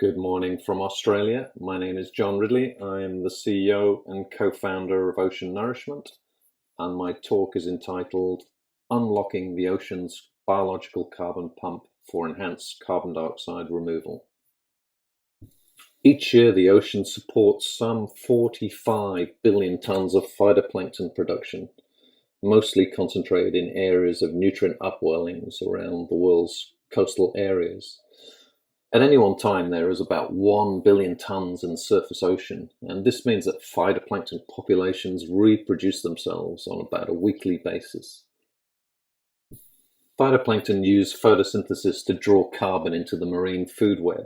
Good morning from Australia. My name is John Ridley. I am the CEO and co-founder of Ocean Nourishment, and my talk is entitled Unlocking the Ocean's Biological Carbon Pump for Enhanced Carbon Dioxide Removal. Each year, the ocean supports some 45 billion tons of phytoplankton production, mostly concentrated in areas of nutrient upwellings around the world's coastal areas. At any one time, there is about 1 billion tons in the surface ocean, and this means that phytoplankton populations reproduce themselves on about a weekly basis. Phytoplankton use photosynthesis to draw carbon into the marine food web.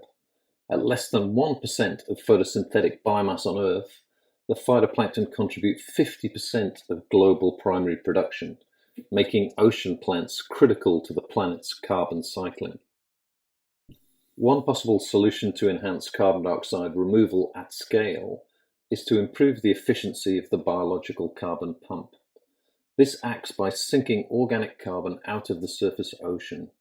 At less than 1% of photosynthetic biomass on Earth, the phytoplankton contribute 50% of global primary production, making ocean plants critical to the planet's carbon cycling. One possible solution to enhance carbon dioxide removal at scale is to improve the efficiency of the biological carbon pump. This acts by sinking organic carbon out of the surface ocean,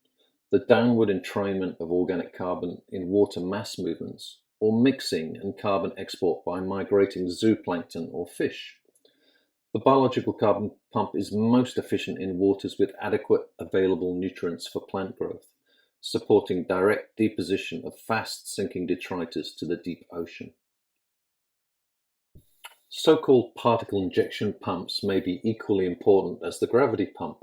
the downward entrainment of organic carbon in water mass movements, or mixing and carbon export by migrating zooplankton or fish. The biological carbon pump is most efficient in waters with adequate available nutrients for plant growth, supporting direct deposition of fast-sinking detritus to the deep ocean. So-called particle injection pumps may be equally important as the gravity pump.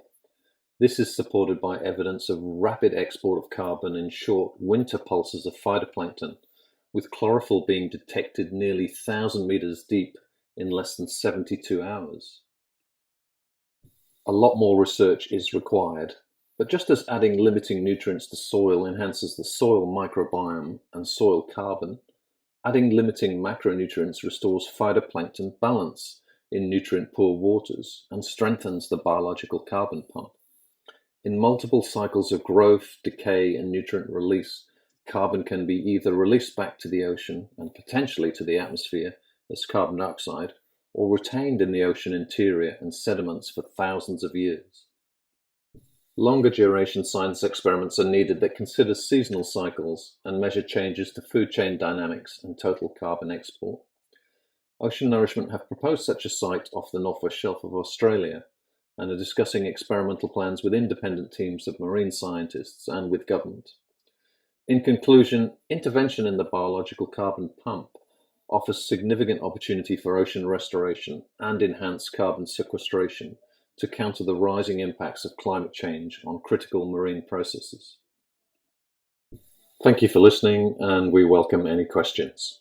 This is supported by evidence of rapid export of carbon in short winter pulses of phytoplankton, with chlorophyll being detected nearly 1,000 meters deep in less than 72 hours. A lot more research is required. But just as adding limiting nutrients to soil enhances the soil microbiome and soil carbon, adding limiting macronutrients restores phytoplankton balance in nutrient-poor waters and strengthens the biological carbon pump. In multiple cycles of growth, decay, and nutrient release, carbon can be either released back to the ocean and potentially to the atmosphere as carbon dioxide, or retained in the ocean interior and sediments for thousands of years. Longer duration science experiments are needed that consider seasonal cycles and measure changes to food chain dynamics and total carbon export. Ocean Nourishment have proposed such a site off the northwest shelf of Australia and are discussing experimental plans with independent teams of marine scientists and with government. In conclusion, intervention in the biological carbon pump offers significant opportunity for ocean restoration and enhanced carbon sequestration to counter the rising impacts of climate change on critical marine processes. Thank you for listening, and we welcome any questions.